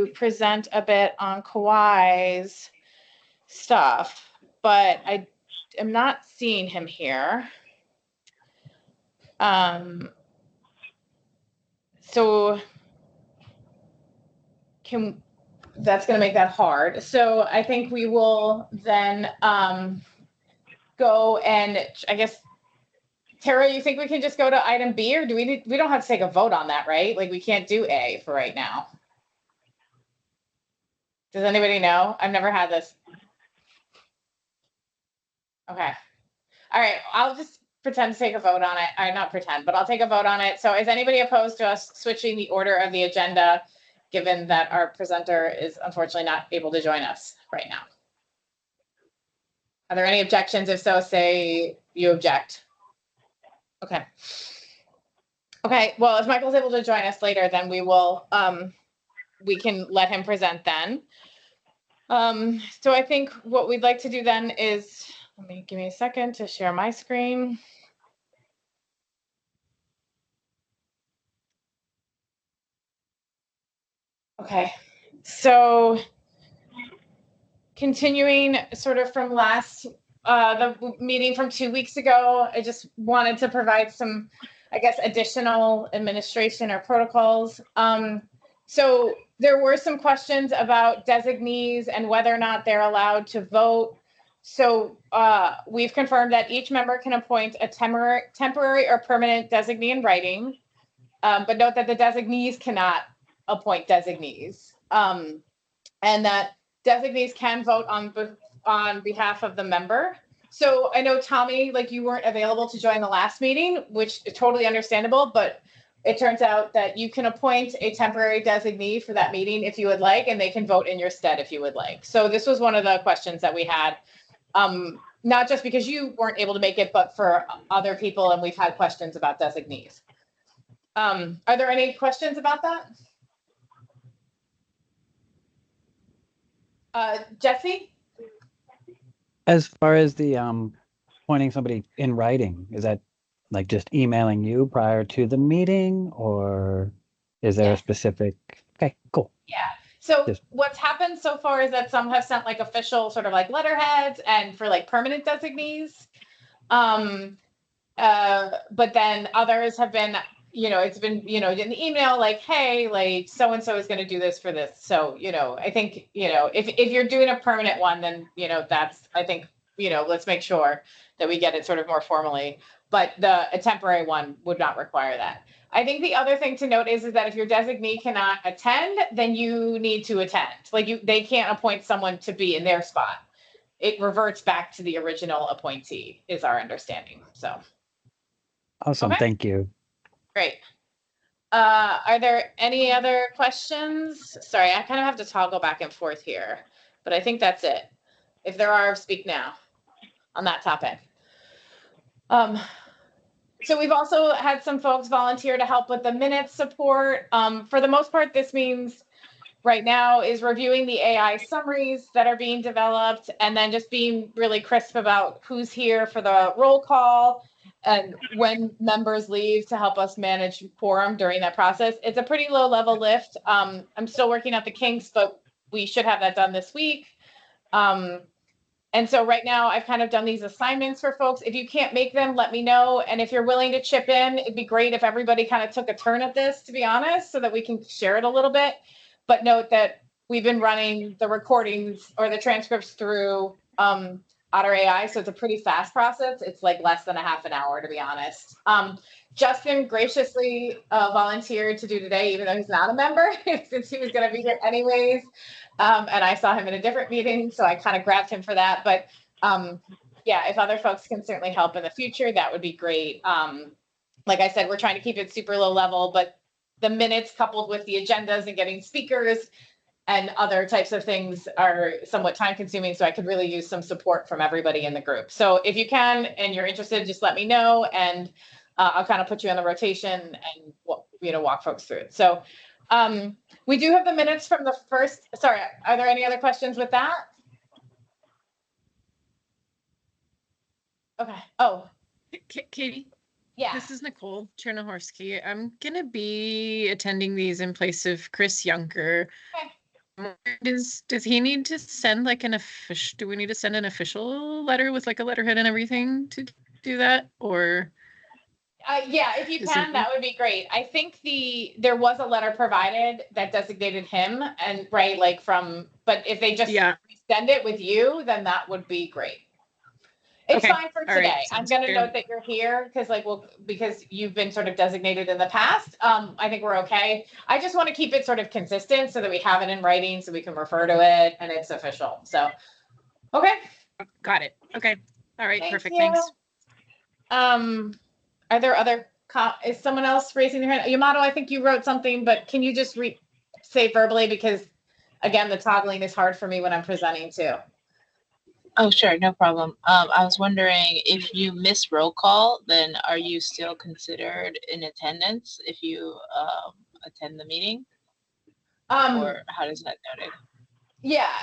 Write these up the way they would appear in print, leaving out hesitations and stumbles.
present a bit on Kauai's stuff, but I am not seeing him here. So that's going to make that hard. So I think we will then go and, I guess, Tara, you think we can just go to item B, or we don't have to take a vote on that, right? Like, we can't do A for right now. Does anybody know? I've never had this. Okay. All right. I'll just pretend to take a vote on it. Not pretend, but I'll take a vote on it. So is anybody opposed to us switching the order of the agenda, given that our presenter is unfortunately not able to join us right now? Are there any objections? If so, say you object. Okay. Okay. Well, if Michael's able to join us later, then we will, we can let him present then. So I think what we'd like to do then is, give me a second to share my screen. Okay, so continuing sort of from the meeting from 2 weeks ago, I just wanted to provide some, I guess, additional administration or protocols. So there were some questions about designees and whether or not they're allowed to vote. So we've confirmed that each member can appoint a temporary or permanent designee in writing, but note that the designees cannot appoint designees, and that designees can vote on behalf of the member. So I know, Tommy, like, you weren't available to join the last meeting, which is totally understandable, but it turns out that you can appoint a temporary designee for that meeting if you would like, and they can vote in your stead if you would like. So this was one of the questions that we had, not just because you weren't able to make it, but for other people, and we've had questions about designees. Are there any questions about that? Jesse? As far as the appointing somebody in writing, is that like just emailing you prior to the meeting, or is there a specific? Okay, cool. Yeah. So what's happened so far is that some have sent like official sort of like letterheads and for like permanent designees. But then others have been, it's been, in the email, like, hey, like, so-and-so is going to do this for this. So, I think, if you're doing a permanent one, then, that's, I think, let's make sure that we get it sort of more formally, but a temporary one would not require that. I think the other thing to note is that if your designee cannot attend, then you need to attend. Like, they can't appoint someone to be in their spot. It reverts back to the original appointee, is our understanding. So. Awesome. Okay. Thank you. Great. Are there any other questions? Sorry, I kind of have to toggle back and forth here, but I think that's it. If there are, speak now on that topic. So we've also had some folks volunteer to help with the minutes support. For the most part, this means right now is reviewing the AI summaries that are being developed, and then just being really crisp about who's here for the roll call and when members leave to help us manage quorum during that process. It's a pretty low level lift. I'm still working out the kinks, but we should have that done this week. And so right now I've kind of done these assignments for folks. If you can't make them, let me know. And if you're willing to chip in, it'd be great if everybody kind of took a turn at this, to be honest, so that we can share it a little bit. But note that we've been running the recordings or the transcripts through Otter AI, so it's a pretty fast process. It's like less than a half an hour, to be honest. Justin graciously volunteered to do today, even though he's not a member, since he was going to be here anyways. And I saw him in a different meeting, so I kind of grabbed him for that. But yeah, if other folks can certainly help in the future, that would be great. Like I said, we're trying to keep it super low level, but the minutes coupled with the agendas and getting speakers and other types of things are somewhat time consuming. So I could really use some support from everybody in the group. So if you can, and you're interested, just let me know, and I'll kind of put you on the rotation and, walk folks through it. So we do have the minutes from the first, sorry, are there any other questions with that? Okay. Oh. Katie? Yeah. This is Nicole Chernohorsky. I'm going to be attending these in place of Chris Younger. Okay. does he need to send like an official, do we need to send an official letter with like a letterhead and everything to do that? Or yeah, if you is can, it- that would be great. I think there was a letter provided that designated him and right, like but if they just Yeah. send it with you, then that would be great. It's Okay. fine for All right. today. I'm Sounds gonna good. note that you're here because because you've been sort of designated in the past. I think we're okay. I just want to keep it sort of consistent so that we have it in writing so we can refer to it and it's official. So, okay. Got it. Okay. All right. Thank Perfect. you. Thanks. Are there other, is someone else raising their hand? Yamato, I think you wrote something, but can you just say verbally? Because again, the toggling is hard for me when I'm presenting too. Oh, sure, no problem. I was wondering if you miss roll call, then are you still considered in attendance if you attend the meeting? Or how does that noted? Yeah,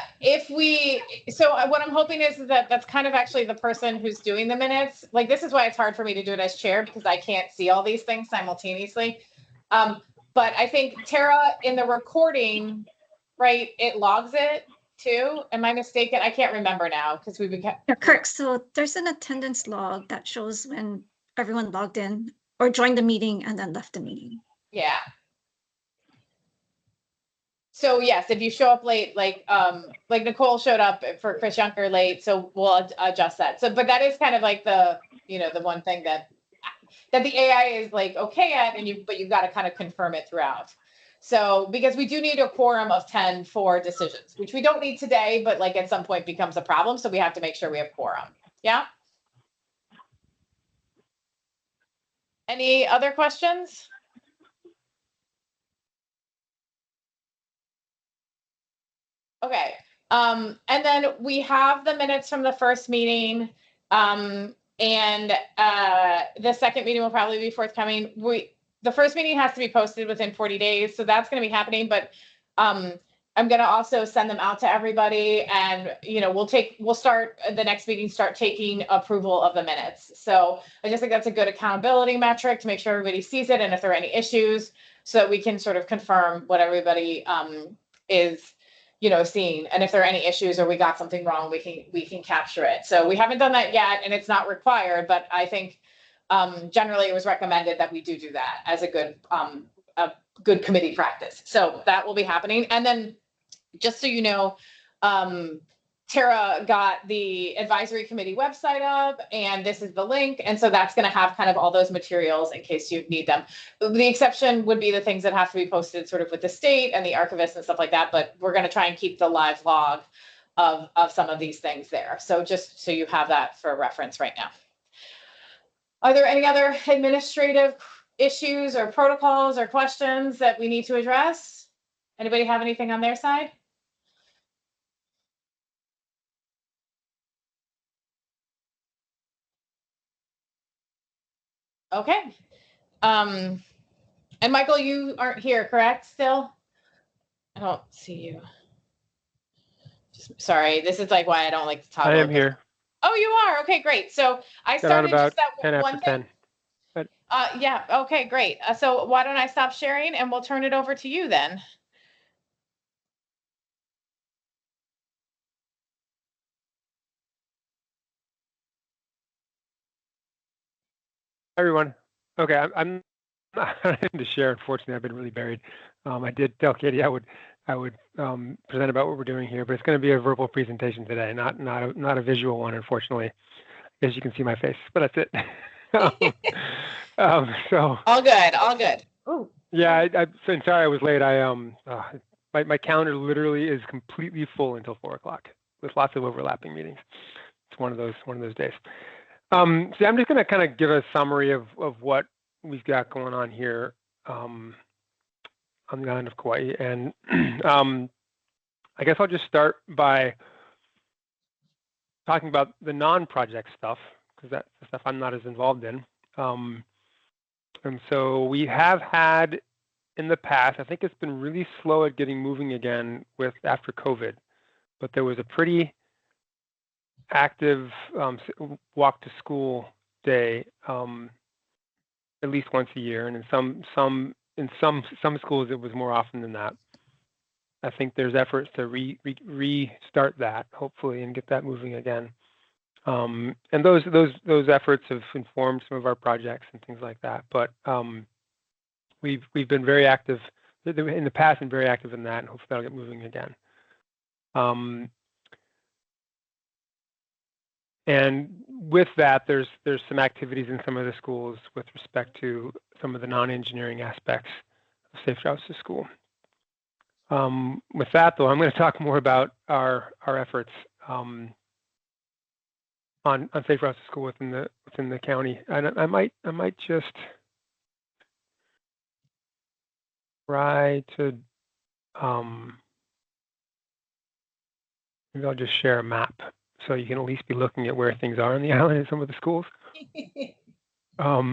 so what I'm hoping is that that's kind of actually the person who's doing the minutes. Like, this is why it's hard for me to do it as chair because I can't see all these things simultaneously. But I think Tara in the recording, right, it logs it too. Am I mistaken? I can't remember now because we've been. You're correct. So there's an attendance log that shows when everyone logged in or joined the meeting and then left the meeting. Yeah. So yes, if you show up late, like Nicole showed up for Chris Junker late, so we'll adjust that. So, but that is kind of like the one thing that the AI is like okay at, but you've got to kind of confirm it throughout. So because we do need a quorum of 10 for decisions, which we don't need today, but like at some point becomes a problem. So we have to make sure we have quorum. Yeah. Any other questions? Okay. And then we have the minutes from the first meeting. And the second meeting will probably be forthcoming. The first meeting has to be posted within 40 days, so that's going to be happening. But I'm going to also send them out to everybody, and we'll start the next meeting, start taking approval of the minutes. So I just think that's a good accountability metric to make sure everybody sees it, and if there are any issues, so that we can sort of confirm what everybody is seeing, and if there are any issues or we got something wrong, we can capture it. So we haven't done that yet, and it's not required, but I think generally it was recommended that we do that as a good committee practice. So that will be happening. And then just so you know, Tara got the advisory committee website up, and this is the link. And so that's going to have kind of all those materials in case you need them. The exception would be the things that have to be posted sort of with the state and the archivist and stuff like that. But we're going to try and keep the live log of some of these things there. So just so you have that for reference right now. Are there any other administrative issues or protocols or questions that we need to address? Anybody have anything on their side? Okay. And Michael, you aren't here, correct, still? I don't see you. Sorry, this is like why I don't like to talk. I am here. Oh, you are? Okay, great. So I Got on started about just that 10 one after thing. 10. But Yeah, okay, great. So why don't I stop sharing and we'll turn it over to you then. everyone, okay, I'm not to share. Unfortunately, I've been really buried. I did tell Katie I would present about what we're doing here, but it's going to be a verbal presentation today, not a visual one, unfortunately. As you can see my face, but that's it. So all good. Ooh. Yeah, I'm sorry I was late. My calendar literally is completely full until 4:00 with lots of overlapping meetings. It's one of those days. So I'm just going to kind of give a summary of what we've got going on here on the island of Kauai, and I guess I'll just start by talking about the non-project stuff because that's the stuff I'm not as involved in. And so we have had in the past, I think it's been really slow at getting moving again after COVID, but there was a pretty active walk to school day at least once a year, and in some schools it was more often than that. I think there's efforts to restart that, hopefully, and get that moving again. And those efforts have informed some of our projects and things like that. But we've been very active in the past and very active in that, and hopefully that'll get moving again. And with that, there's some activities in some of the schools with respect to some of the non-engineering aspects of Safe Routes to School. With that, though, I'm going to talk more about our efforts on Safe Routes to School within the county. And I might just try to maybe I'll just share a map so you can at least be looking at where things are on the island in some of the schools. Even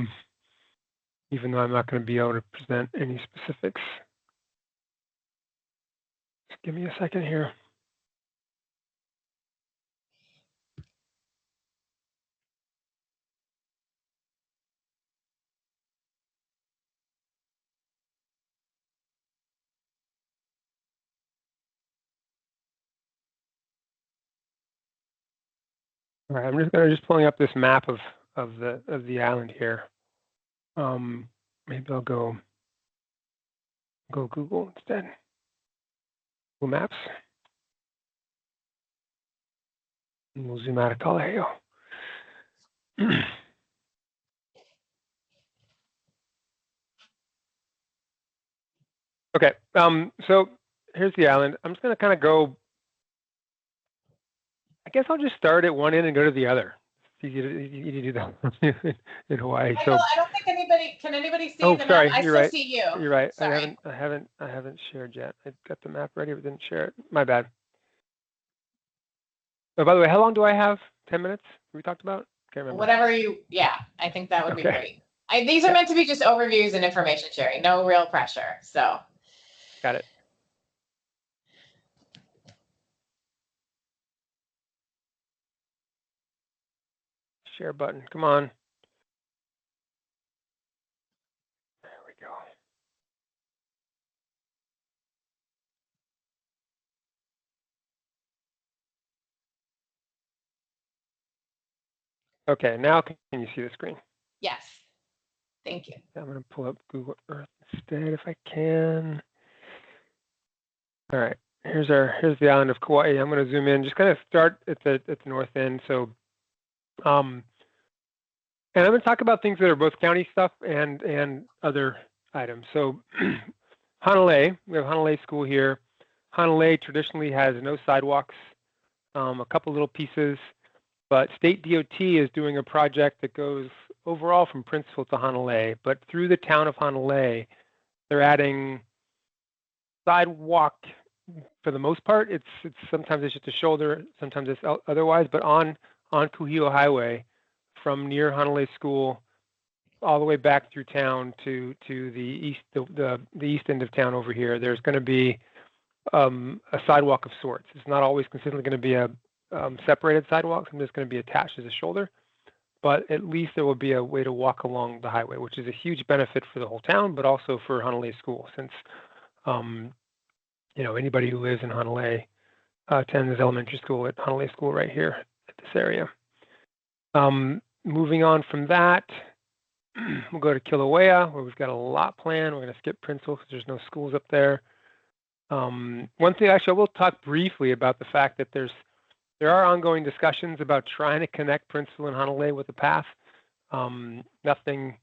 though I'm not going to be able to present any specifics. Just give me a second here. All right, I'm just pulling up this map of the island here. Maybe I'll go Google instead. Google Maps. And we'll zoom out of Kalaheo. Okay, so here's the island. I'm just going to kind of go. I guess I'll just start at one end and go to the other. It's easy to do that in Hawaii. Michael, So I don't think can anybody see oh, the sorry, map? I you're still right. see you. You're right. Sorry. I haven't shared yet. I got the map ready, but didn't share it. My bad. Oh, by the way, how long do I have? 10 minutes? We talked about? Can't remember. Whatever yeah, I think that would be Okay. great. These are meant to be just overviews and information sharing, no real pressure. So. Got it. Share button. Come on. There we go. Okay, now can you see the screen? Yes. Thank you. I'm going to pull up Google Earth instead if I can. All right, here's the island of Kauai. I'm going to zoom in. Just kind of start at the north end. So, and I'm going to talk about things that are both county stuff and other items. So, Hanalei, we have Hanalei School here. Hanalei traditionally has no sidewalks, a couple little pieces, but State DOT is doing a project that goes overall from Princeville to Hanalei, but through the town of Hanalei, they're adding sidewalk for the most part. It's sometimes it's just a shoulder, sometimes it's otherwise, but on Kuhio Highway from near Hanalei School all the way back through town to the east, the east end of town over here, there's going to be a sidewalk of sorts. It's not always consistently going to be a separated sidewalk. It's just going to be attached as a shoulder, but at least there will be a way to walk along the highway, which is a huge benefit for the whole town, but also for Hanalei School, since anybody who lives in Hanalei attends elementary school at Hanalei School right here at this area. Moving on from that, we'll go to Kilauea, where we've got a lot planned. We're going to skip Princeville because there's no schools up there. One thing, actually, I will talk briefly about the fact that there are ongoing discussions about trying to connect Princeville and Hanalei with a path. Nothing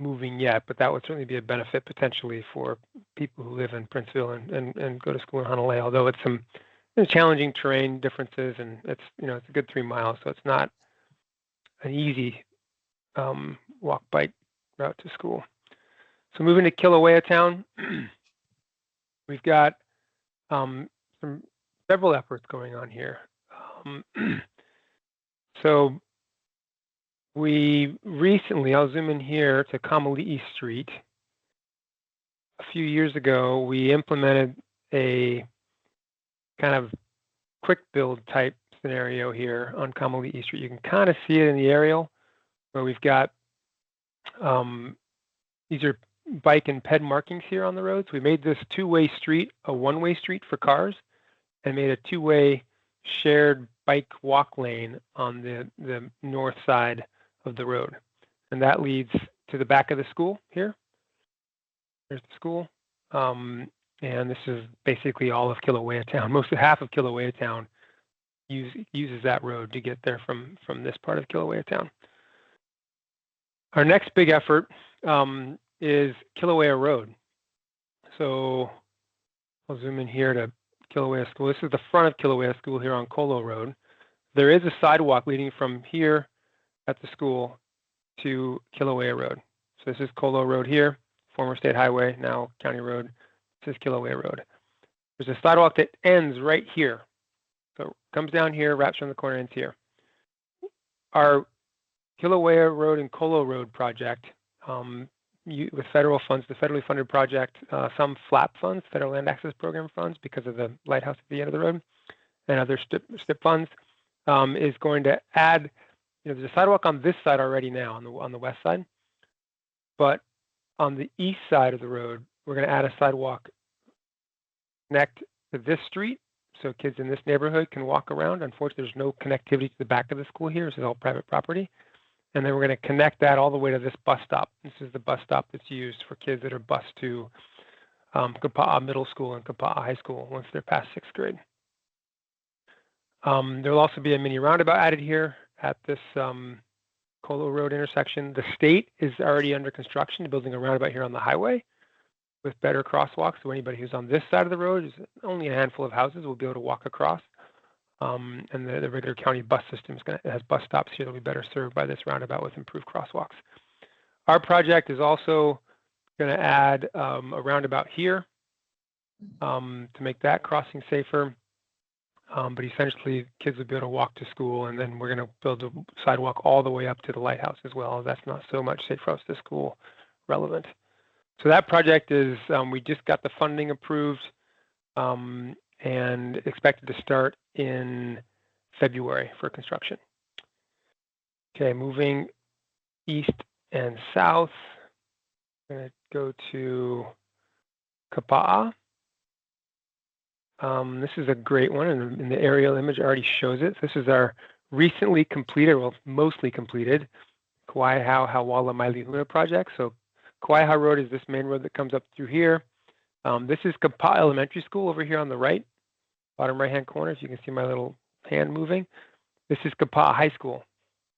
moving yet, but that would certainly be a benefit potentially for people who live in Princeville and go to school in Hanalei, although it's some challenging terrain differences, and it's a good 3 miles, so it's not an easy walk bike route to school. So moving to Kilauea town, we've got several efforts going on here. So we recently, I'll zoom in here to Kamali'i Street. A few years ago, we implemented a kind of quick build type scenario here on Kamali'i Street. You can kind of see it in the aerial where we've got, these are bike and ped markings here on the roads. We made this two-way street a one-way street for cars and made a two-way shared bike walk lane on the north side of the road. And that leads to the back of the school here. There's the school. And this is basically all of Kilauea Town. Half of Kilauea Town uses that road to get there from this part of Kilauea Town. Our next big effort is Kilauea Road. So I'll zoom in here to Kilauea School. This is the front of Kilauea School here on Colo Road. There is a sidewalk leading from here at the school to Kilauea Road. So this is Colo Road here, former state highway, now county road. This is Kilauea Road. There's a sidewalk that ends right here. So it comes down here, wraps around the corner, ends here. Our Kilauea Road and Colo Road project, with federal funds, the federally funded project, some FLAP funds, Federal Land Access Program funds, because of the lighthouse at the end of the road, and other STIP funds, is going to add, there's a sidewalk on this side already now, on the west side, but on the east side of the road, we're going to add a sidewalk connect to this street, so kids in this neighborhood can walk around. Unfortunately, there's no connectivity to the back of the school here. This is all private property. And then we're going to connect that all the way to this bus stop. This is the bus stop that's used for kids that are bused to Kapa'a Middle School and Kapa'a High School once they're past 6th grade. There will also be a mini roundabout added here at this Colo Road intersection. The state is already under construction, building a roundabout here on the highway with better crosswalks. So anybody who's on this side of the road, is only a handful of houses, will be able to walk across. And the regular county bus system has bus stops here that will be better served by this roundabout with improved crosswalks. Our project is also going to add a roundabout here to make that crossing safer. But essentially, kids will be able to walk to school, and then we're going to build a sidewalk all the way up to the lighthouse as well. That's not so much Safe Routes to School relevant. So that project is, we just got the funding approved and expected to start in February for construction. Okay, moving east and south, I'm going to go to Kapa'a. This is a great one, and the aerial image already shows it. This is our recently completed, well, mostly completed, Kauaihau Hawala Mailihuna project. So Kauaihau Road is this main road that comes up through here. This is Kapa'a Elementary School over here on the right, bottom right-hand corner, if you can see my little hand moving. This is Kapa'a High School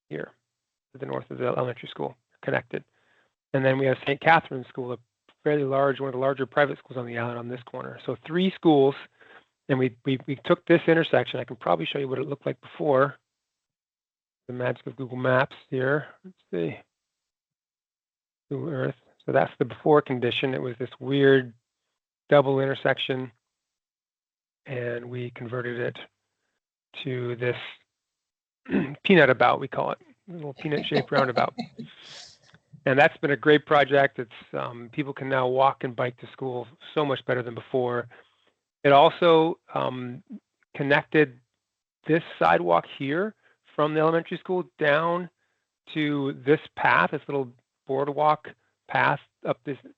here, to the north of the elementary school, connected. And then we have St. Catherine's School, a fairly large, one of the larger private schools on the island on this corner. So 3 schools, and we took this intersection. I can probably show you what it looked like before. The magic of Google Maps here. Let's see. Google Earth. So that's the before condition. It was this weird double intersection, and we converted it to this peanut about, we call it, a little peanut-shaped roundabout. And that's been a great project. It's people can now walk and bike to school so much better than before. It also connected this sidewalk here from the elementary school down to this path, this little boardwalk path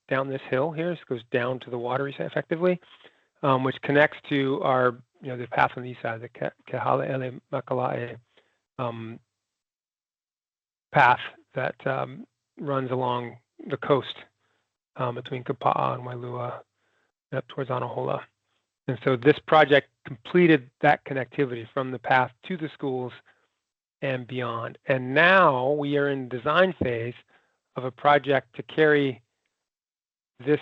down this hill here. This goes down to the water effectively, which connects to our, the path on the east side, the Kehale'ele Makala'e path that runs along the coast between Kapa'a and Wailua up towards Anahola. And so this project completed that connectivity from the path to the schools and beyond. And now we are in design phase of a project to carry this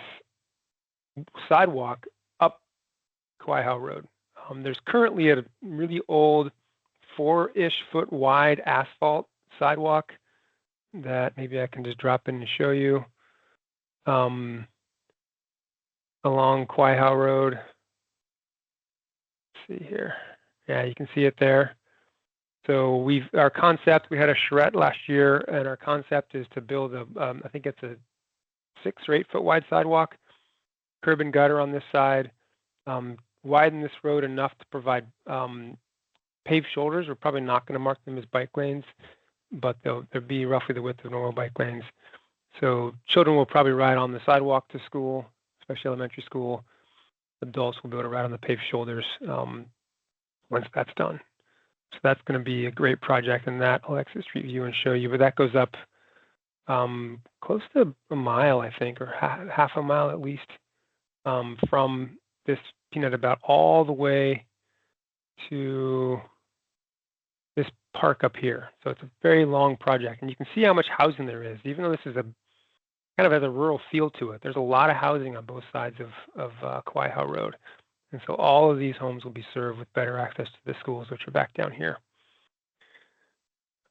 sidewalk up Kauaihau Road. There's currently a really old 4-ish foot wide asphalt sidewalk that maybe I can just drop in and show you along Kauaihau Road. Let's see here. Yeah, you can see it there. So our concept, we had a charrette last year, and our concept is to build I think it's a 6 or 8 foot wide sidewalk, curb and gutter on this side, widen this road enough to provide paved shoulders. We're probably not going to mark them as bike lanes, but they'll be roughly the width of normal bike lanes. So children will probably ride on the sidewalk to school, especially elementary school. Adults will be able to ride on the paved shoulders once that's done. So that's going to be a great project, and that I'll exit Street View and show you. But that goes up close to a mile, I think, or half a mile at least, from this peanut about all the way to this park up here. So it's a very long project, and you can see how much housing there is. Even though this is a kind of has a rural feel to it, there's a lot of housing on both sides of Kawaihaw Road. And so all of these homes will be served with better access to the schools, which are back down here.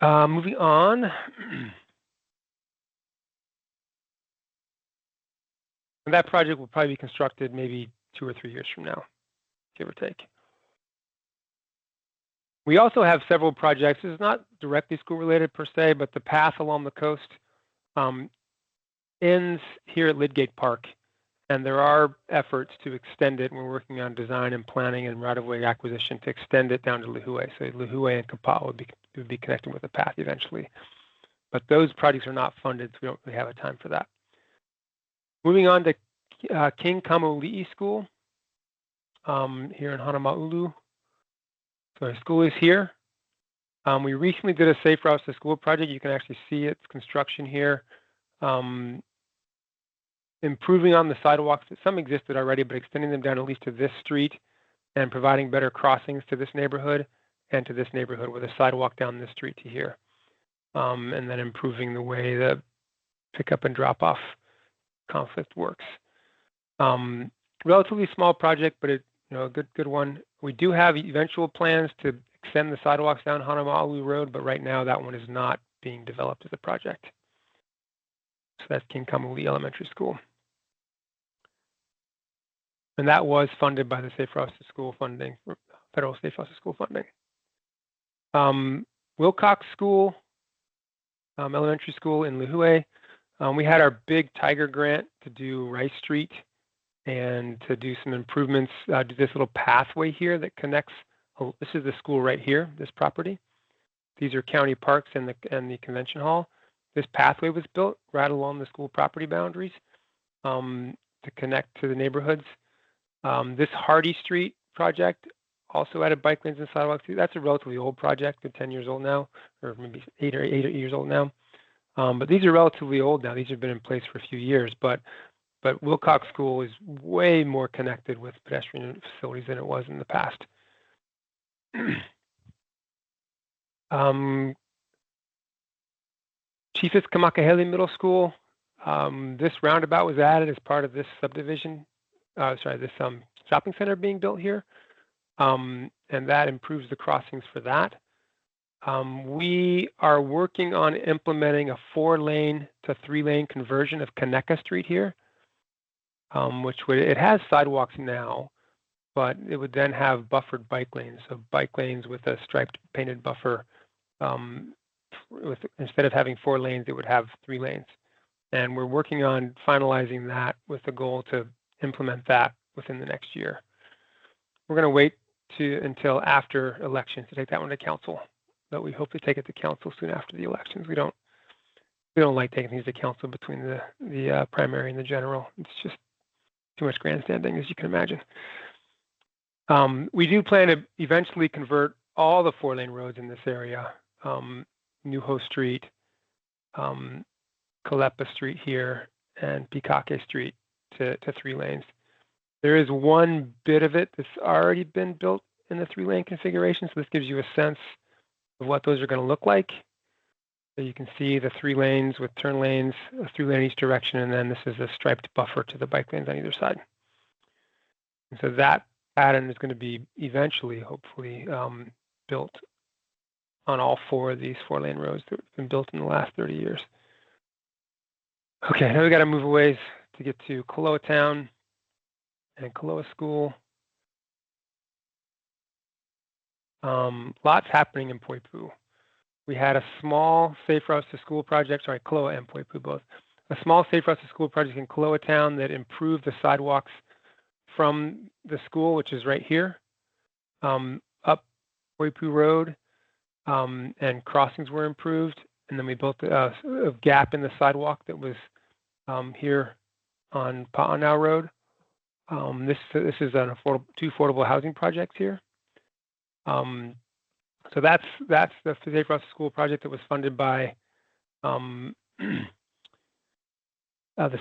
Moving on. And that project will probably be constructed maybe 2 or 3 years from now, give or take. We also have several projects. This is not directly school related per se, but the path along the coast ends here at Lidgate Park. And there are efforts to extend it. We're working on design and planning and right-of-way acquisition to extend it down to Lihue. So Lihue and Kapaa would be connected with the path eventually. But those projects are not funded, so we don't really have a time for that. Moving on to King Kamauli'i School here in Hanamaulu. So our school is here. We recently did a Safe Routes to School project. You can actually see its construction here. Improving on the sidewalks that some existed already, but extending them down at least to this street and providing better crossings to this neighborhood and to this neighborhood with a sidewalk down this street to here. And then improving the way the pickup and drop off conflict works. Relatively small project, but a good one. We do have eventual plans to extend the sidewalks down Hanamaulu Road, but right now that one is not being developed as a project. So that's King Kamauli'i Elementary School. And that was funded by the Safe Routes to School funding, federal Safe Routes to School funding. Wilcox School, elementary school in Lihue. We had our big Tiger grant to do Rice Street and to do some improvements, do this little pathway here that connects. This is the school right here, this property. These are county parks and the convention hall. This pathway was built right along the school property boundaries to connect to the neighborhoods. This Hardy Street project also added bike lanes and sidewalks. That's a relatively old project, 10 years old now, or maybe 8 years old now. But these are relatively old now. These have been in place for a few years, but Wilcox School is way more connected with pedestrian facilities than it was in the past. Chiefus Kamakahele Middle School. This roundabout was added as part of this subdivision. This shopping center being built here, and that improves the crossings for that. We are working on implementing a 4-lane to 3-lane conversion of Kaneka Street here, it has sidewalks now, but it would then have buffered bike lanes. So bike lanes with a striped painted buffer. Instead of having 4 lanes, it would have 3 lanes. And we're working on finalizing that with the goal to implement that within the next year. We're going to wait until after elections to take that one to council, but we hope to take it to council soon after the elections. We don't like taking things to council between the primary and the general. It's just too much grandstanding, as you can imagine. We do plan to eventually convert all the 4-lane roads in this area, New Ho Street, Kalepa Street here, and Pikake Street to 3 lanes. There is one bit of it that's already been built in the 3-lane configuration, so this gives you a sense of what those are going to look like. So you can see the 3 lanes with turn lanes, a 3-lane each direction, and then this is a striped buffer to the bike lanes on either side. And so that pattern is going to be eventually, hopefully, built on all 4 of these 4-lane roads that have been built in the last 30 years. Okay, now we got to move a ways to get to Koloa Town and Koloa School. Lots happening in Poipu. We had a small Safe Routes to School project, Koloa and Poipu both. A small Safe Routes to School project in Koloa Town that improved the sidewalks from the school, which is right here, up Poipu Road, and crossings were improved. and then we built a gap in the sidewalk that was here on Pa'anau Road. This is two affordable housing projects here. So that's the Safe Routes to School project that was funded by the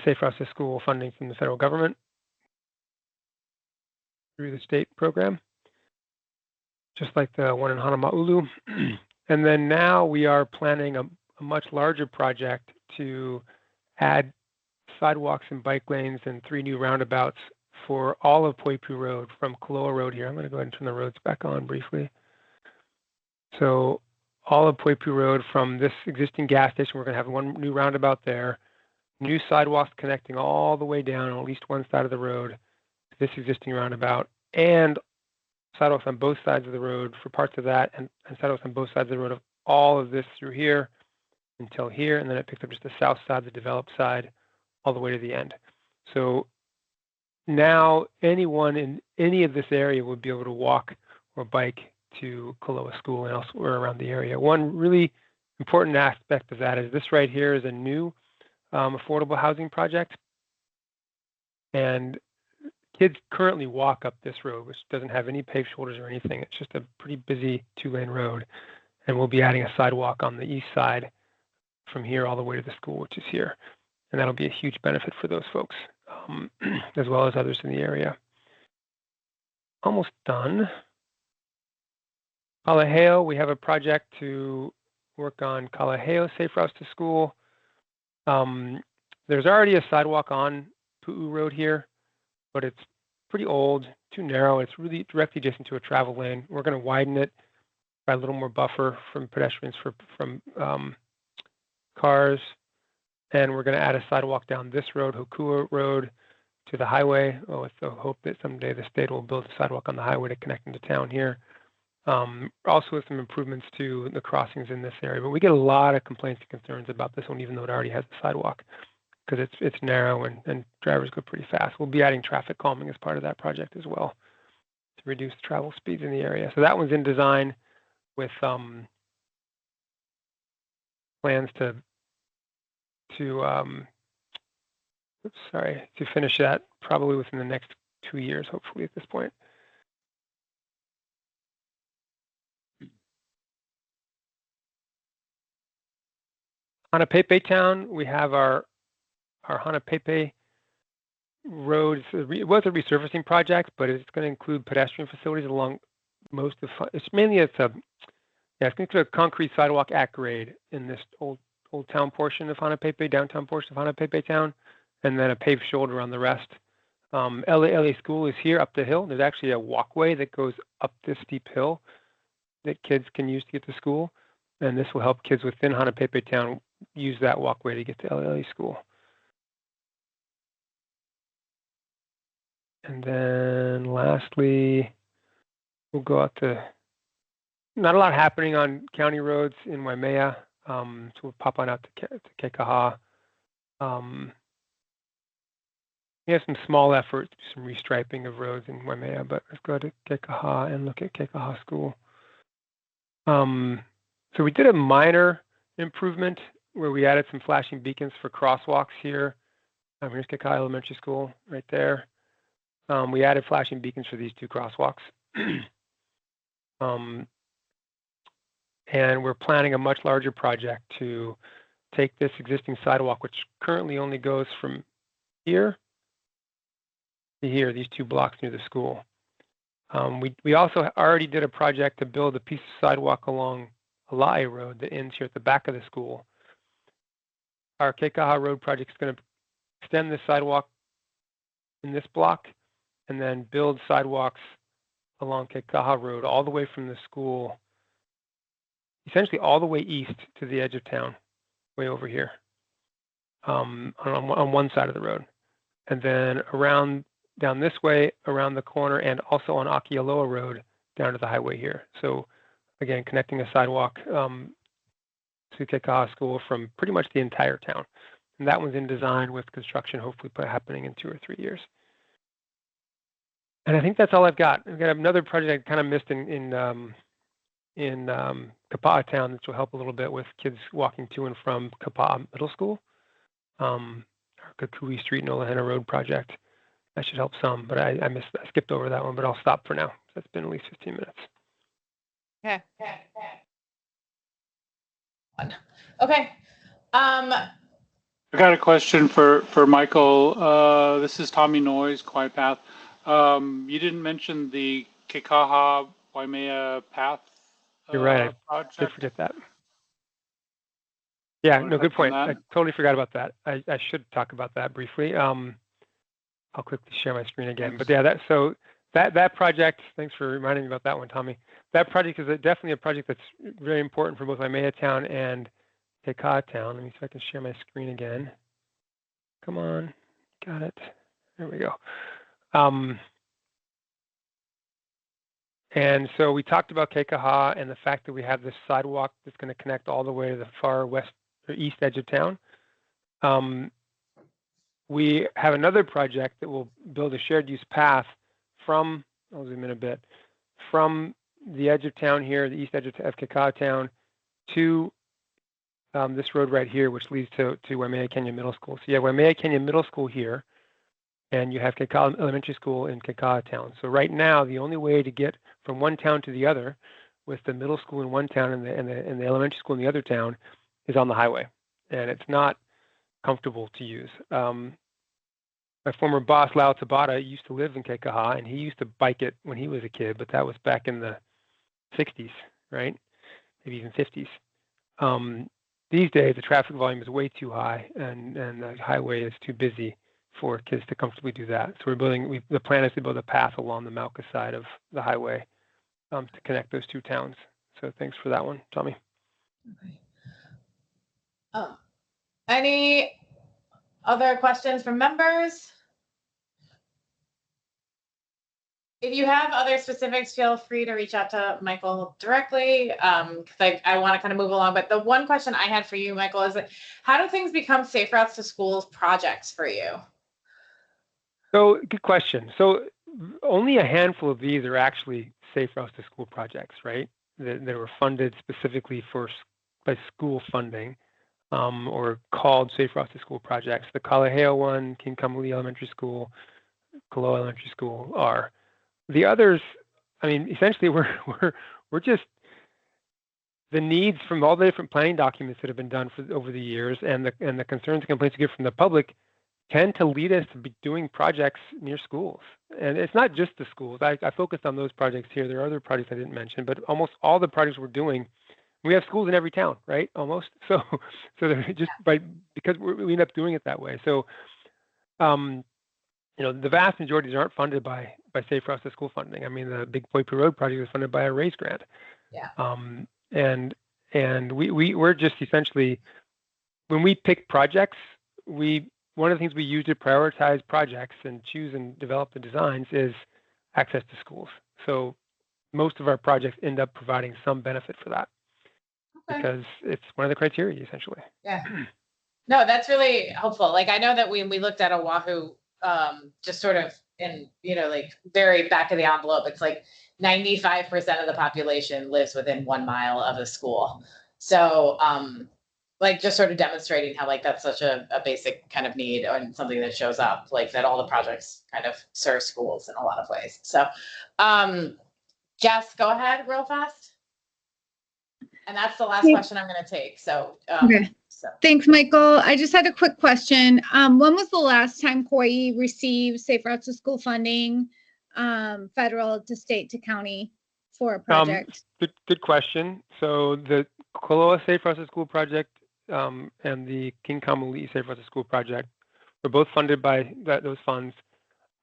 Safe Routes to School funding from the federal government through the state program, just like the one in Hanama'ulu. And then now we are planning a much larger project to add sidewalks and bike lanes and 3 new roundabouts for all of Poipu Road from Kaloa Road here. I'm going to go ahead and turn the roads back on briefly. So all of Poipu Road from this existing gas station, we're going to have 1 new roundabout there, new sidewalks connecting all the way down on at least one side of the road to this existing roundabout, and sidewalks on both sides of the road for parts of that, and sidewalks on both sides of the road of all of this through here until here, and then it picks up just the south side, the developed side, all the way to the end. So now anyone in any of this area would be able to walk or bike to Kaloa School and elsewhere around the area. One really important aspect of that is this right here is a new affordable housing project, and kids currently walk up this road, which doesn't have any paved shoulders or anything. It's just a pretty busy 2-lane road, and we'll be adding a sidewalk on the east side from here all the way to the school, which is here, and that'll be a huge benefit for those folks as well as others in the area. Almost done. Kalaheo, we have a project to work on Kalaheo Safe Routes to School. There's already a sidewalk on Pu'u Road here, but it's pretty old, too narrow. It's really directly adjacent to a travel lane. We're going to widen it by a little more buffer from pedestrians from cars, and we're going to add a sidewalk down this road, Hokua Road, to the highway, with the hope that someday the state will build a sidewalk on the highway to connect into town here. Also with some improvements to the crossings in this area, but we get a lot of complaints and concerns about this one, even though it already has a sidewalk, because it's narrow and drivers go pretty fast. We'll be adding traffic calming as part of that project as well to reduce travel speeds in the area. So that one's in design with plans to finish that probably within the next 2 years, hopefully at this point. Hanapepe Town, we have our Hanapepe Road. It was a resurfacing project, but it's going to include pedestrian facilities along most of. It's going to include a concrete sidewalk at grade in this old town portion of Hanapepe, downtown portion of Hanapepe Town, and then a paved shoulder on the rest. LA School is here up the hill. There's actually a walkway that goes up this steep hill that kids can use to get to school, and this will help kids within Hanapepe Town use that walkway to get to LA School. And then lastly, we'll go out to, not a lot happening on county roads in Waimea, so we'll pop on out to Kekaha. We have some small efforts, some restriping of roads in Waimea, but let's go to Kekaha and look at Kekaha School. So we did a minor improvement where we added some flashing beacons for crosswalks here. Here's Kekaha Elementary School right there. We added flashing beacons for these 2 crosswalks. And we're planning a much larger project to take this existing sidewalk, which currently only goes from here to here, these 2 blocks near the school. We also already did a project to build a piece of sidewalk along Ala'i Road that ends here at the back of the school. Our Kekaha Road project is going to extend this sidewalk in this block and then build sidewalks along Kekaha Road all the way from the school, essentially all the way east to the edge of town, way over here, on one side of the road. And then around down this way, around the corner, and also on Akialoa Road down to the highway here. So again, connecting a sidewalk to Kekaha School from pretty much the entire town. And that one's in design with construction hopefully happening in 2 or 3 years. And I think that's all I've got. I've got another project I kind of missed in Kapaa Town, which will help a little bit with kids walking to and from Kapaa Middle School. Our Kukui Street and Olahana Road project. That should help some, but I skipped over that one, but I'll stop for now. So that's been at least 15 minutes. Okay. Okay. I got a question for Michael. This is Tommy Noyes, Quiet Path. You didn't mention the Kekaha Waimea Path You're right. I did project. forget that. Yeah, Wanna no, good touch on point. I that? totally forgot about that. I should talk about that briefly. I'll quickly share my screen again. But yeah, that project, thanks for reminding me about that one, Tommy. That project is definitely a project that's very important for both Waimea Town and Kekaha Town. Let me see if I can share my screen again. Come on, got it. There we go. And so we talked about Kekaha and the fact that we have this sidewalk that's going to connect all the way to the far west or east edge of town. We have another project that will build a shared use path from, I'll zoom in a bit, from the edge of town here, the east edge of Kekaha Town, to this road right here, which leads to Waimea Canyon Middle School. So you have Waimea Canyon Middle School here, and you have Kekaha Elementary School in Kekaha Town. So right now, the only way to get from one town to the other, with the middle school in one town and the elementary school in the other town, is on the highway, and it's not comfortable to use. My former boss, Lau Tabata, used to live in Kekaha, and he used to bike it when he was a kid, but that was back in the 60s, right? Maybe even 50s. These days, the traffic volume is way too high, and the highway is too busy for kids to comfortably do that. So the plan is to build a path along the Mauka side of the highway to connect those two towns. So thanks for that one, Tommy. Okay. Any other questions from members? If you have other specifics, feel free to reach out to Michael directly, because I want to kind of move along. But the one question I had for you, Michael, is how do things become Safe Routes to Schools projects for you? So good question. So only a handful of these are actually Safe Routes to School projects, right? That were funded specifically by school funding, or called Safe Routes to School projects. The Kalaheo one, King Kamuli Elementary School, Kaloa Elementary School are. The others, I mean, essentially we're just the needs from all the different planning documents that have been done over the years, and the concerns and complaints we get from the public tend to lead us to be doing projects near schools. And it's not just the schools. I focused on those projects here. There are other projects I didn't mention, but almost all the projects we're doing, we have schools in every town, right? Almost. So they're just because we end up doing it that way. So, the vast majority aren't funded by Safe Routes to School funding. I mean, the Big Poipu Road project was funded by a RAISE grant. Yeah. And we're just essentially, when we pick projects, one of the things we use to prioritize projects and choose and develop the designs is access to schools. So most of our projects end up providing some benefit for that, because it's one of the criteria, essentially. Yeah. No, that's really helpful. Like, I know that when we looked at Oahu, just sort of in, like very back of the envelope, it's like 95% of the population lives within 1 mile of a school. So, like, just sort of demonstrating how, like, that's such a basic kind of need and something that shows up, like, that all the projects kind of serve schools in a lot of ways. So, Jess, go ahead real fast. And that's the last question I'm going to take. So, okay. Thanks, Michael. I just had a quick question. When was the last time Kauai received Safe Routes to School funding, federal to state to county for a project? Good question. So the Koloa Safe Routes to School project and the King Kamuli Safe Routes to School project were both funded by those funds.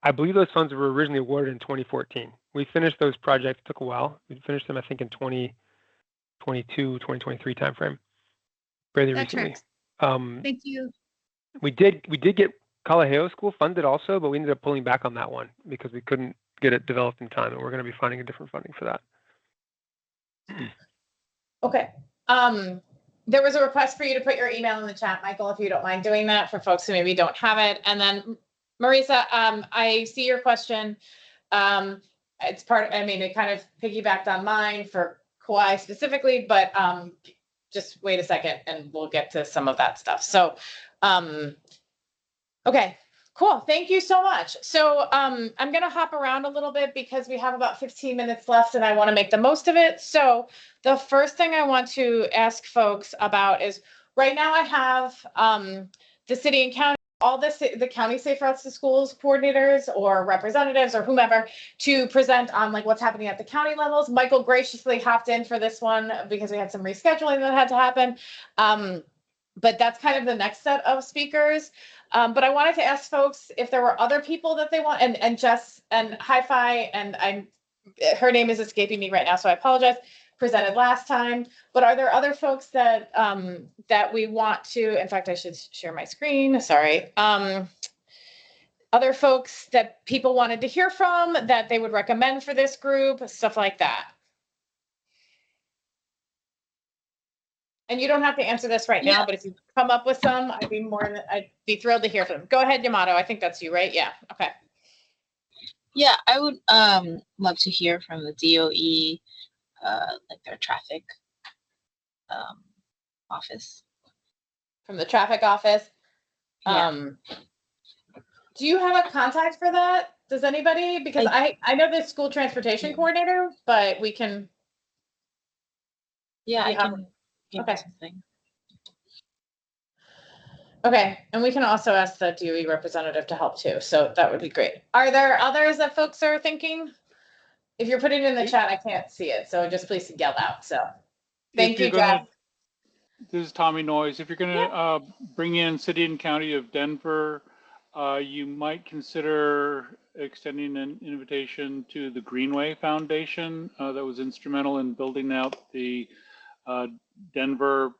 I believe those funds were originally awarded in 2014. We finished those projects, took a while. We finished them, I think, in 2022, 2023 timeframe. Fairly recently. Thank you. We did get Kalaheo School funded also, but we ended up pulling back on that one because we couldn't get it developed in time, and we're going to be finding a different funding for that. Okay. There was a request for you to put your email in the chat, Michael, if you don't mind doing that for folks who maybe don't have it. And then Marisa, I see your question. It's it kind of piggybacked on mine for Kauai specifically, but just wait a second and we'll get to some of that stuff. So, okay, cool. Thank you so much. So I'm going to hop around a little bit because we have about 15 minutes left and I want to make the most of it. So the first thing I want to ask folks about is right now I have the city and county, all the county Safe Routes to Schools coordinators or representatives or whomever to present on like what's happening at the county levels. Michael graciously hopped in for this one because we had some rescheduling that had to happen. But that's kind of the next set of speakers. But I wanted to ask folks if there were other people that they want, and Jess and Hi-Fi, and her name is escaping me right now, so I apologize, presented last time. But are there other folks that that we want to, in fact, I should share my screen, sorry. Other folks that people wanted to hear from that they would recommend for this group, stuff like that. And you don't have to answer this right now, but if you come up with some, I'd be thrilled to hear from them. Go ahead, Yamato. I think that's you, right? Yeah. Okay. Yeah, I would love to hear from the DOE, like their traffic office. From the traffic office. Yeah. Do you have a contact for that? Does anybody? Because I know the school transportation coordinator, but we can. Yeah, I can give okay. something. Okay, and we can also ask the DOE representative to help too, so that would be great. Are there others that folks are thinking? If you're putting it in the chat, I can't see it, so just please yell out. So, thank you, Jeff. This is Tommy Noyes. If you're gonna bring in City and County of Denver, you might consider extending an invitation to the Greenway Foundation that was instrumental in building out the Denver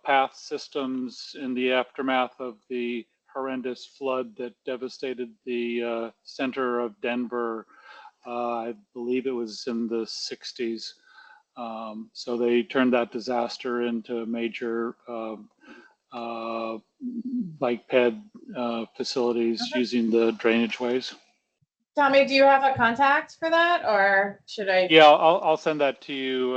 path systems in the aftermath of the horrendous flood that devastated the center of Denver. I believe it was in the 60s. So they turned that disaster into a major bike ped facilities using the drainage ways. Tommy, do you have a contact for that, or should I? Yeah, I'll send that to you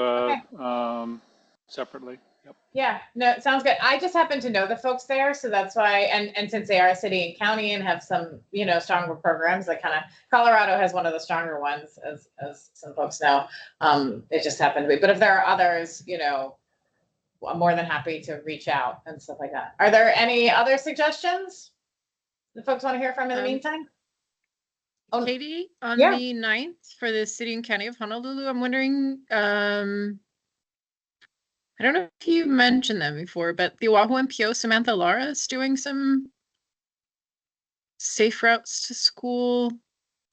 separately. Yep. Yeah, no, it sounds good. I just happen to know the folks there, so that's why. And since they are a city and county and have some, stronger programs, that kind of Colorado has one of the stronger ones, as some folks know. It just happened to be. But if there are others, I'm more than happy to reach out and stuff like that. Are there any other suggestions that folks want to hear from in the meantime? Katie, on yeah. the 9th for the city and county of Honolulu, I'm wondering, I don't know if you mentioned them before, but the Oahu MPO, Samantha Lara, is doing some safe routes to school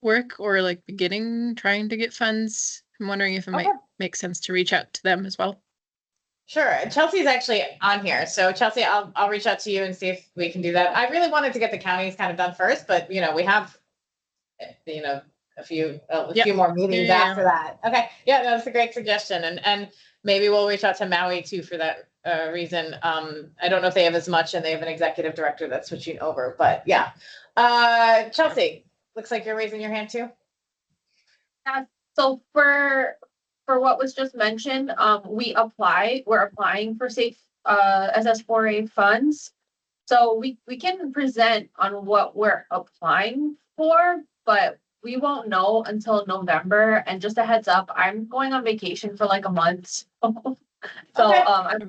work or like trying to get funds. I'm wondering if it might make sense to reach out to them as well. Sure. Chelsea's actually on here. So Chelsea, I'll reach out to you and see if we can do that. I really wanted to get the counties kind of done first, but we have, a few more meetings after that. Okay. Yeah, that's a great suggestion. And maybe we'll reach out to Maui too for that reason. I don't know if they have as much and they have an executive director that's switching over, but yeah. Chelsea, looks like you're raising your hand too. Yeah. So for what was just mentioned, we're applying for safe SS4A funds. So we can present on what we're applying for, but we won't know until November. And just a heads up, I'm going on vacation for like a month. I'm gone.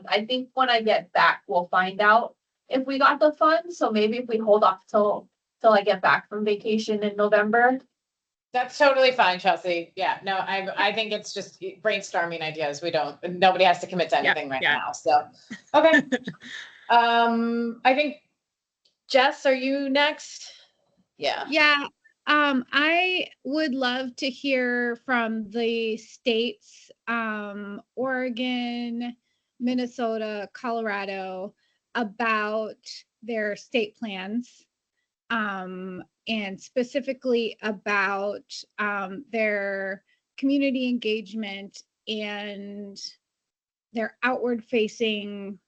I think when I get back, we'll find out if we got the funds. So maybe if we hold off till I get back from vacation in November. That's totally fine, Chelsea. Yeah, no, I think it's just brainstorming ideas. Nobody has to commit to anything now. So, okay. I think Jess, are you next? Yeah. Yeah. I would love to hear from the states, Oregon, Minnesota, Colorado, about their state plans, and specifically about their community engagement and their outward facing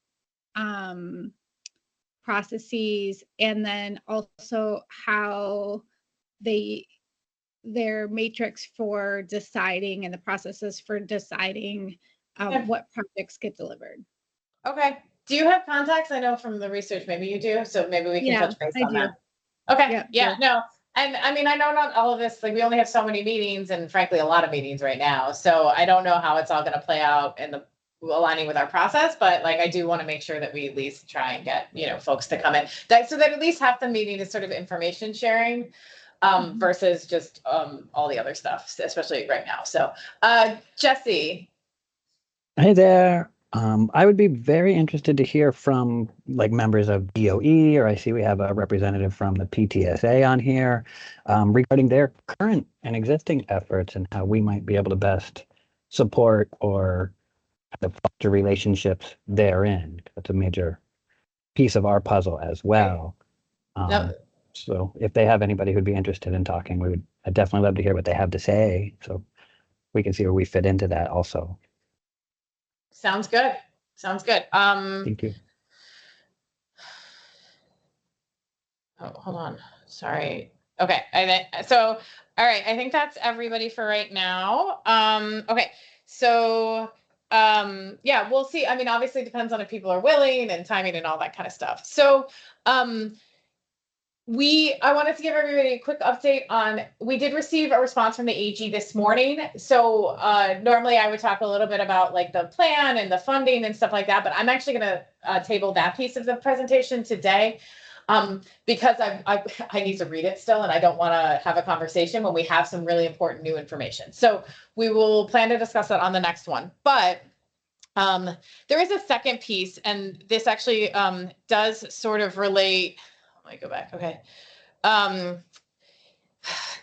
processes, and then also how they their matrix for deciding and the processes for deciding Yeah. what projects get delivered. Okay. Do you have contacts? I know from the research, maybe you do. So maybe we can Yeah, touch base I on do. that. Okay. Yep, Yeah. sure. No. And I mean, I know not all of this, like we only have so many meetings and frankly, a lot of meetings right now. So I don't know how it's all going to play out in the aligning with our process, but like I do want to make sure that we at least try and get, folks to come in so that at least half the meeting is sort of information sharing versus just all the other stuff, especially right now. So Jesse. Hey there. I would be very interested to hear from like members of DOE, or I see we have a representative from the PTSA on here regarding their current and existing efforts and how we might be able to best support or kind of foster relationships therein. That's a major piece of our puzzle as well. No. So if they have anybody who'd be interested in talking, I'd definitely love to hear what they have to say. So we can see where we fit into that also. Sounds good. Sounds good. Thank you. Oh, hold on. Sorry. Okay. So, all right. I think that's everybody for right now. Okay. So, yeah, we'll see. I mean, obviously it depends on if people are willing and timing and all that kind of stuff. So, I wanted to give everybody a quick update on, we did receive a response from the AG this morning. So normally I would talk a little bit about like the plan and the funding and stuff like that, but I'm actually going to table that piece of the presentation today because I need to read it still and I don't want to have a conversation when we have some really important new information. So we will plan to discuss that on the next one. But there is a second piece, and this actually does sort of relate. Let me go back. Okay.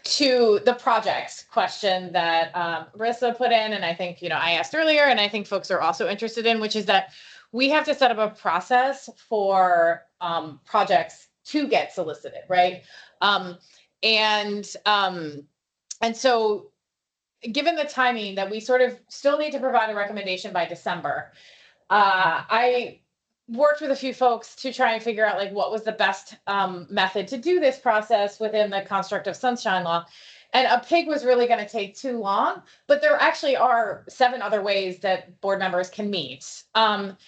To the projects question that Marissa put in, and I think, I asked earlier, and I think folks are also interested in, which is that we have to set up a process for projects to get solicited, right? And so given the timing that we sort of still need to provide a recommendation by December, I worked with a few folks to try and figure out like what was the best method to do this process within the construct of sunshine law. And a pig was really going to take too long, but there actually are 7 other ways that board members can meet and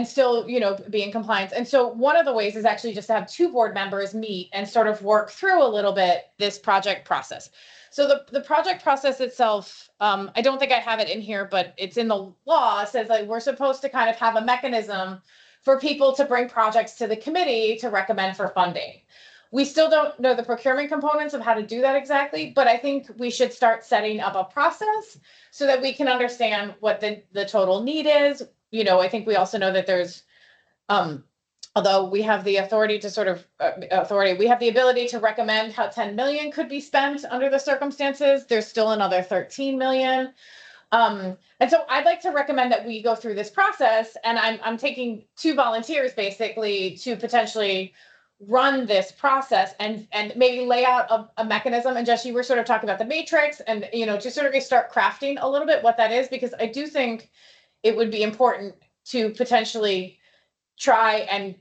still, be in compliance. And so one of the ways is actually just to have 2 board members meet and sort of work through a little bit this project process. So the project process itself, I don't think I have it in here, but it's in the law. It says like we're supposed to kind of have a mechanism for people to bring projects to the committee to recommend for funding. We still don't know the procurement components of how to do that exactly, but I think we should start setting up a process so that we can understand what the total need is. I think we also know that there's, although we have the authority to sort of we have the ability to recommend how 10 million could be spent under the circumstances. There's still another 13 million. And so I'd like to recommend that we go through this process, and I'm taking 2 volunteers basically to potentially run this process and maybe lay out a mechanism. And Jess, you were sort of talking about the matrix and, to sort of start crafting a little bit what that is, because I do think it would be important to potentially try and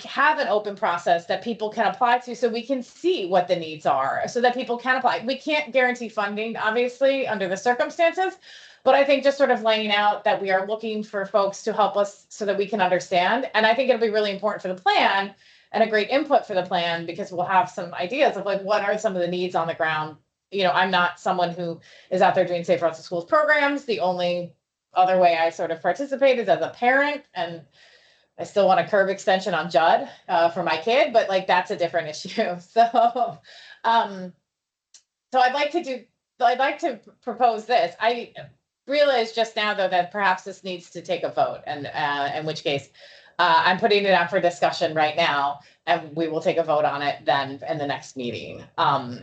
have an open process that people can apply to so we can see what the needs are so that people can apply. We can't guarantee funding, obviously, under the circumstances, but I think just sort of laying out that we are looking for folks to help us so that we can understand. And I think it'll be really important for the plan and a great input for the plan because we'll have some ideas of like what are some of the needs on the ground. I'm not someone who is out there doing Safe Routes to Schools programs. The only other way I sort of participate is as a parent, and I still want a curb extension on Judd for my kid, but like that's a different issue. So, I'd like to propose this. I realized just now though that perhaps this needs to take a vote, and in which case I'm putting it out for discussion right now, and we will take a vote on it then in the next meeting. Are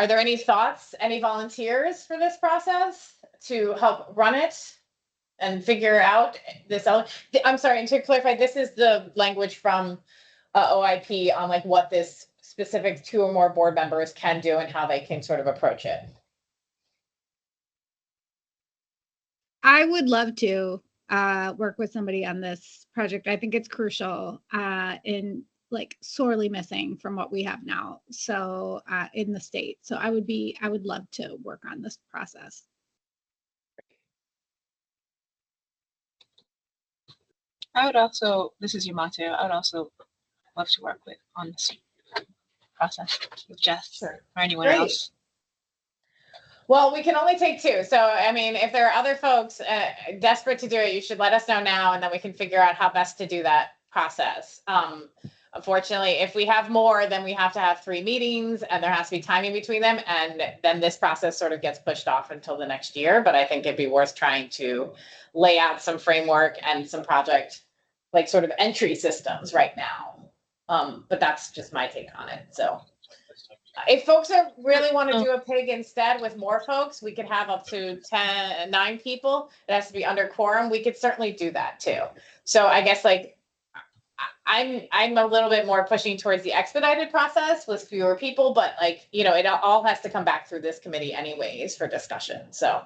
there any thoughts, any volunteers for this process to help run it and figure out this? I'm sorry, and to clarify, this is the language from OIP on like what this specific 2 or more board members can do and how they can sort of approach it. I would love to work with somebody on this project. I think it's crucial in like sorely missing from what we have now. So in the state. So I would love to work on this process. I would also, this is Yamato, I would also love to work with on this process with Jess or anyone Great. else. Well, we can only take two. So, I mean, if there are other folks desperate to do it, you should let us know now, and then we can figure out how best to do that process. Unfortunately, if we have more, then we have to have 3 meetings, and there has to be timing between them, and then this process sort of gets pushed off until the next year. But I think it'd be worth trying to lay out some framework and some project, like sort of entry systems right now. But that's just my take on it. So. If folks really want to do a pig instead with more folks, we could have up to 9 people. It has to be under quorum. We could certainly do that too. So I guess like I'm a little bit more pushing towards the expedited process with fewer people, but like, you know, it all has to come back through this committee anyways for discussion. So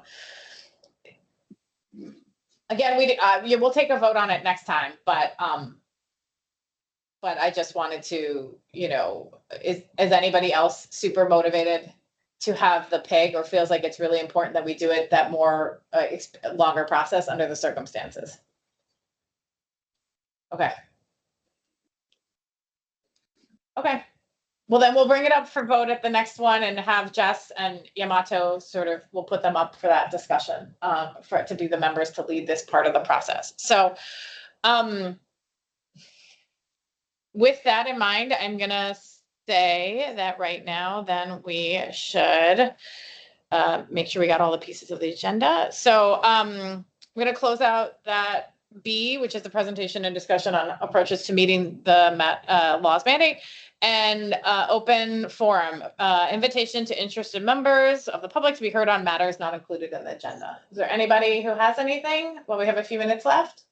again, we'll take a vote on it next time, but I just wanted to, you know, is anybody else super motivated to have the pig, or feels like it's really important that we do it that more longer process under the circumstances? Okay. Okay. Well, then we'll bring it up for vote at the next one and have Jess and Yamato we'll put them up for that discussion for it to be the members to lead this part of the process. So, with that in mind, I'm gonna say that right now, then we should make sure we got all the pieces of the agenda. So I'm gonna close out that B, which is the presentation and discussion on approaches to meeting the law's mandate, and open forum, invitation to interested members of the public to be heard on matters not included in the agenda. Is there anybody who has anything? Well, we have a few minutes left.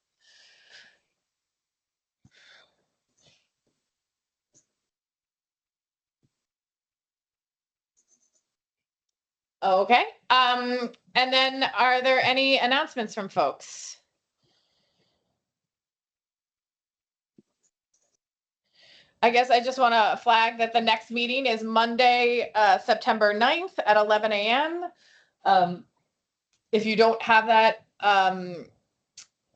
Okay. And then are there any announcements from folks? I guess I just want to flag that the next meeting is Monday, September 9th at 11 a.m. If you don't have that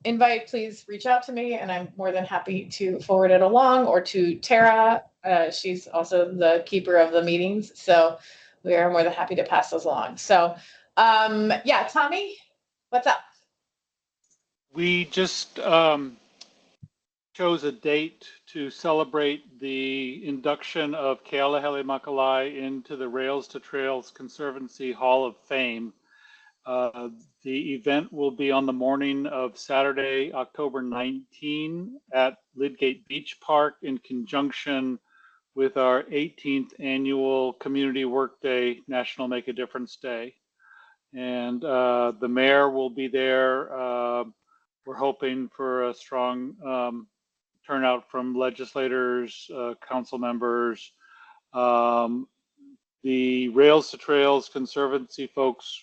invite, please reach out to me and I'm more than happy to forward it along, or to Tara. She's also the keeper of the meetings. So we are more than happy to pass those along. So yeah, Tommy, what's up? We just chose a date to celebrate the induction of Kealahele Makalai into the Rails to Trails Conservancy Hall of Fame. The event will be on the morning of Saturday, October 19 at Lidgate Beach Park in conjunction with our 18th annual Community Workday National Make a Difference Day. And the mayor will be there. We're hoping for a strong turnout from legislators, council members. The Rails to Trails Conservancy folks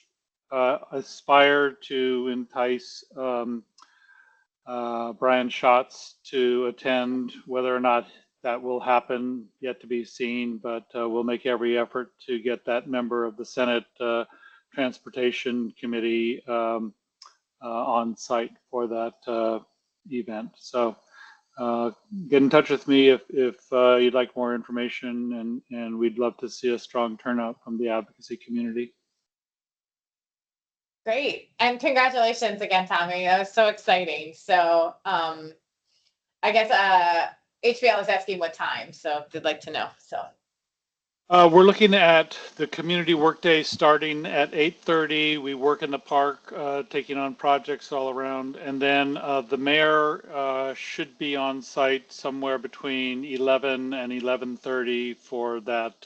aspire to entice Brian Schatz to attend. Whether or not that will happen, yet to be seen, but we'll make every effort to get that member of the Senate Transportation Committee on site for that event. So get in touch with me if you'd like more information, and we'd love to see a strong turnout from the advocacy community. Great. And congratulations again, Tommy. That was so exciting. So I guess HBL is asking what time, so they'd like to know. So we're looking at the community workday starting at 8:30. We work in the park, taking on projects all around, and then the mayor should be on site somewhere between 11 and 11:30 for that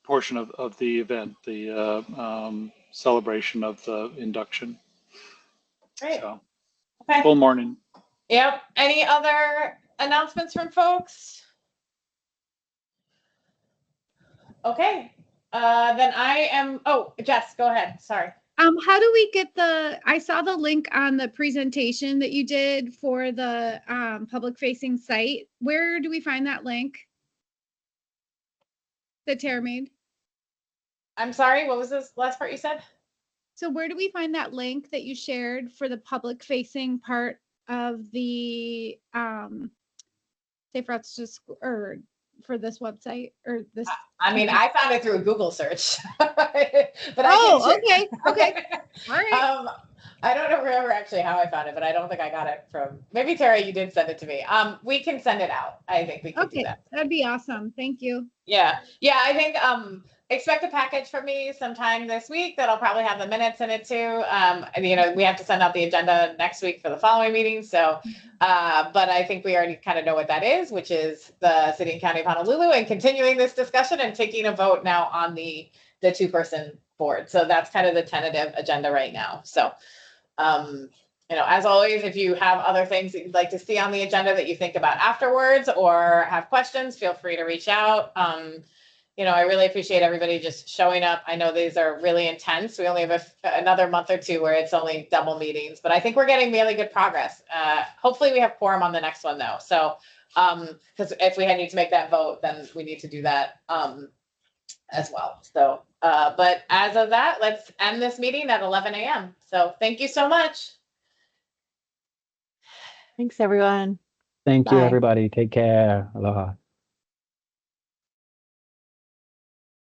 portion of the event, the celebration of the induction. great. So, okay. Full morning. Yep. Any other announcements from folks? Okay. Then I am. Oh, Jess, go ahead. Sorry. How do we get I saw the link on the presentation that you did for the public facing site. Where do we find that link that Tara made? I'm sorry, what was this last part you said? So where do we find that link that you shared for the public facing part of the Safe Routes to School, or for this website or this? I mean, I found it through a Google search, but okay. All right. I don't remember actually how I found it, but I don't think I got it from, maybe Tara, you did send it to me. We can send it out. I think we can do that. That'd be awesome. Thank you. Yeah. I think expect a package from me sometime this week that'll probably have the minutes in it too. And we have to send out the agenda next week for the following meeting. So, but I think we already kind of know what that is, which is the City and County of Honolulu, and continuing this discussion and taking a vote now on the 2-person board. So that's kind of the tentative agenda right now. So, as always, if you have other things that you'd like to see on the agenda that you think about afterwards or have questions, feel free to reach out. I really appreciate everybody just showing up. I know these are really intense. We only have another month or two where it's only double meetings, but I think we're getting really good progress. Hopefully we have quorum on the next one though. So, because if we need to make that vote, then we need to do that as well. So, but as of that, let's end this meeting at 11 a.m. So thank you so much. Thanks, everyone. Thank you, Bye. everybody. Take care. Aloha.